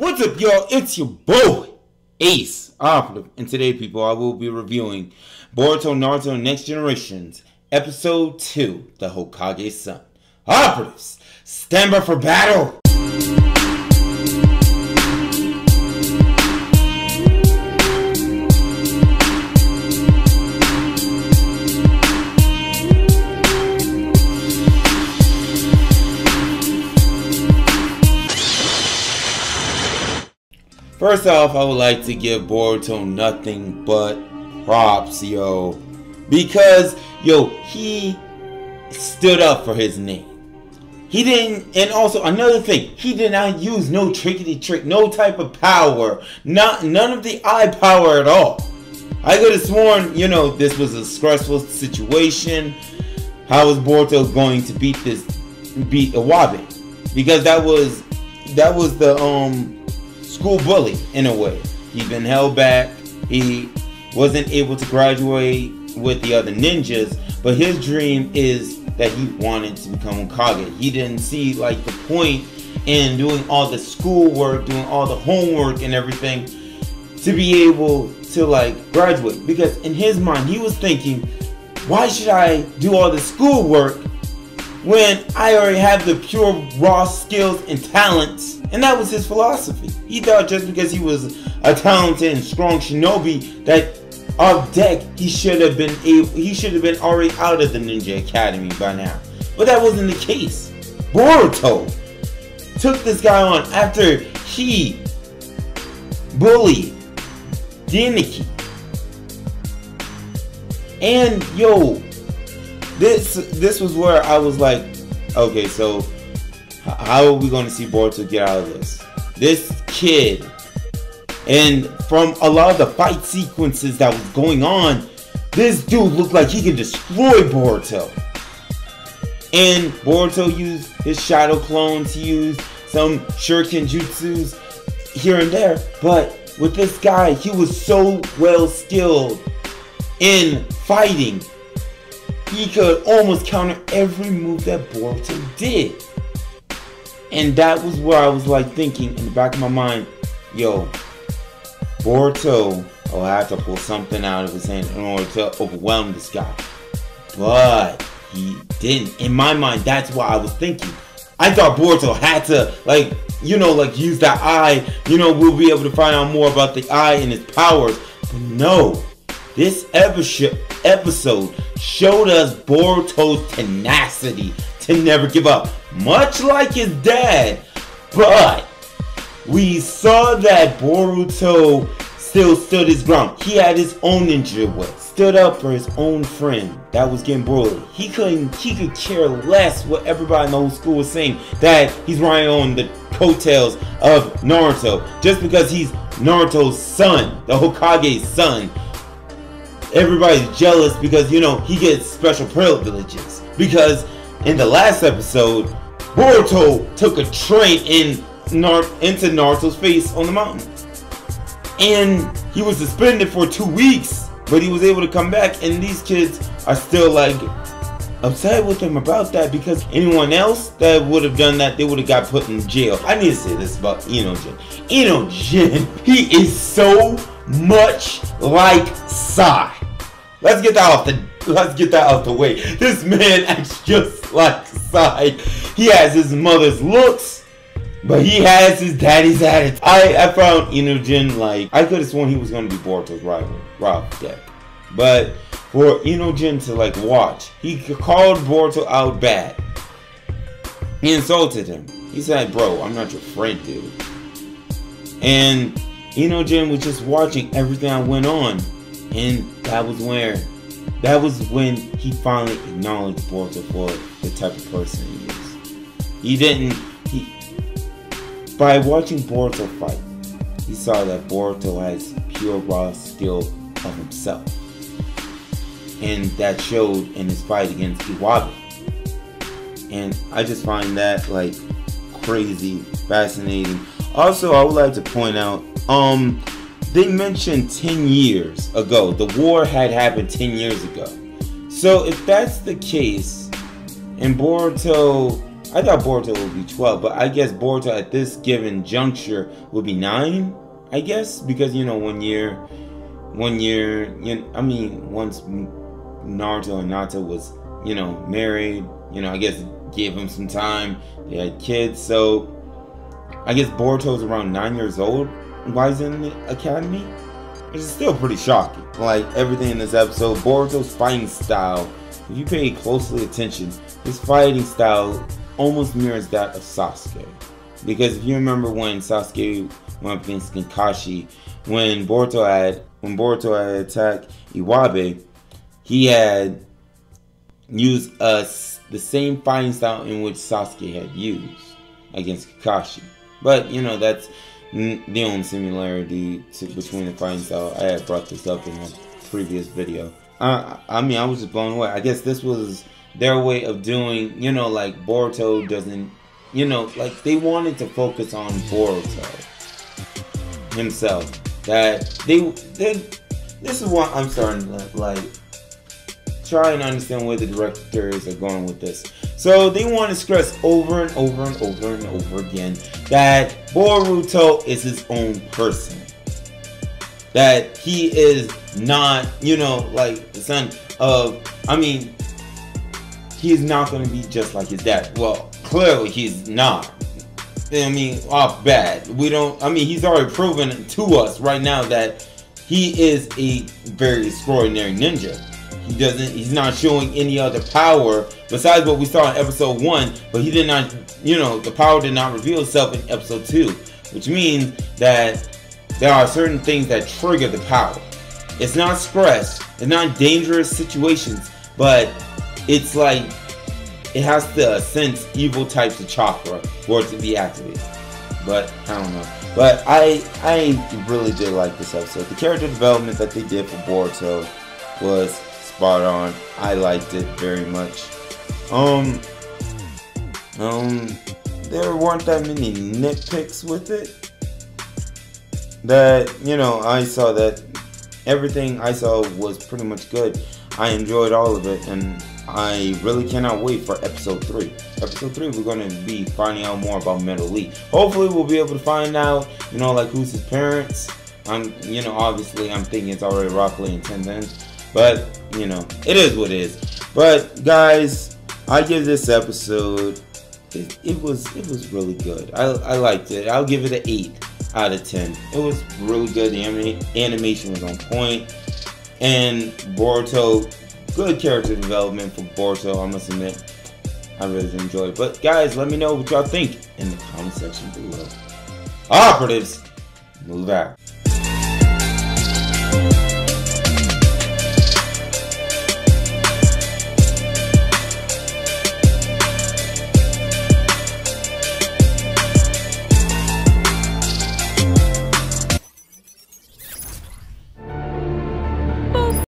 What's up, y'all? It's your boy, Ace Operative, and today, people, I will be reviewing Boruto Naruto Next Generations, Episode 2, The Hokage Son. Operatives, stand by for battle! First off, I would like to give Boruto nothing but props, yo. Because, yo, he stood up for his name. He didn't, and also another thing, he did not use no trickety trick, no type of power, none of the eye power at all. I could have sworn, you know, this was a stressful situation. How was Boruto going to beat Iwabe? Because that was the school bully in a way. He'd been held back. He wasn't able to graduate with the other ninjas, but his dream is that he wanted to become Hokage. He didn't see like the point in doing all the schoolwork, doing all the homework and everything to be able to like graduate, because in his mind he was thinking, why should I do all the schoolwork when I already have the pure raw skills and talents? And that was his philosophy. He thought just because he was a talented and strong shinobi that off deck he should have been already out of the Ninja Academy by now. But that wasn't the case. Boruto took this guy on after he bullied Denki. And yo, this was where I was like, okay, so how are we going to see Boruto get out of this? This kid, and from a lot of the fight sequences that was going on, this dude looked like he could destroy Boruto. And Boruto used his shadow clones, he used some shuriken jutsus here and there, but with this guy, he was so well skilled in fighting. He could almost counter every move that Boruto did. And that was where I was like thinking in the back of my mind, yo, Boruto will have to pull something out of his hand in order to overwhelm this guy. But he didn't. In my mind, that's what I was thinking. I thought Boruto had to, like, you know, like use that eye. You know, we'll be able to find out more about the eye and its powers. But no, this episode showed us Boruto's tenacity to never give up, much like his dad. But we saw that Boruto still stood his ground. He had his own ninja way, stood up for his own friend that was getting bullied. He could care less what everybody in the whole school was saying, that he's riding on the coattails of Naruto just because he's Naruto's son, the Hokage's son. Everybody's jealous because, you know, he gets special privileges. Because in the last episode, Boruto took a train into Naruto's face on the mountain. And he was suspended for 2 weeks, but he was able to come back, and these kids are still like upset with him about that, because anyone else that would have done that, they would have got put in jail. I need to say this about Inojin. Inojin, he is so much like Sai. Let's get that out the way. This man acts just like Sai. He has his mother's looks, but he has his daddy's attitude. I found Inojin, like, I could have sworn he was going to be Boruto's rival, Rob Deck. But for Inojin to like watch, he called Boruto out bad. He insulted him. He said, bro, I'm not your friend, dude. And Inojin was just watching everything that went on. And that was when he finally acknowledged Boruto for the type of person he is. By watching Boruto fight, he saw that Boruto has pure raw skill of himself. And that showed in his fight against Iwabe. And I just find that like crazy, fascinating. Also, I would like to point out, they mentioned 10 years ago. The war had happened 10 years ago. So if that's the case, and Boruto I thought Boruto would be 12, but I guess Boruto at this given juncture would be 9, I guess, because, you know, one year, I mean, once Naruto and Hinata was, you know, married, you know, I guess it gave him some time, they had kids, so I guess Boruto's around 9 years old while he's in the academy, which is still pretty shocking. Like, everything in this episode, Boruto's fighting style, if you pay closely attention, his fighting style almost mirrors that of Sasuke. Because if you remember when Sasuke went up against Kakashi, when Boruto had attacked Iwabe, he had used the same fighting style in which Sasuke had used against Kakashi. But, you know, that's the only similarity between the fighting style. I had brought this up in a previous video. I mean, I was just blown away. I guess this was their way of doing, you know, like Boruto doesn't, you know, like they wanted to focus on Boruto himself. That this is what I'm starting to like try and understand where the directors are going with this. So they want to stress over and over and over and over again that Boruto is his own person. That he is not, you know, like the son of, I mean, he's not going to be just like his dad. Well, clearly he's not. I mean, off bad. We don't, I mean, he's already proven to us right now that he is a very extraordinary ninja. He's not showing any other power besides what we saw in episode 1, but he did not, you know, the power did not reveal itself in episode 2, which means that there are certain things that trigger the power. It's not stress, it's not dangerous situations, but it's like it has to sense evil types of chakra for it to be activated. But I don't know. But I really did like this episode. The character development that they did for Boruto was spot on. I liked it very much. There weren't that many nitpicks with it. That, you know, I saw that everything I saw was pretty much good. I enjoyed all of it, and I really cannot wait for episode 3. Episode 3, we're going to be finding out more about Metal Lee. Hopefully, we'll be able to find out, you know, like who's his parents. You know, obviously, I'm thinking it's already Rock Lee and Tenzin, but you know, it is what it is. But guys, I give this episode. It was really good. I liked it. I'll give it an 8 out of 10. It was really good. The animation was on point, and Boruto, good character development for Boruto. I must admit, I really enjoyed it. But guys, let me know what y'all think in the comment section below. Operatives, move out.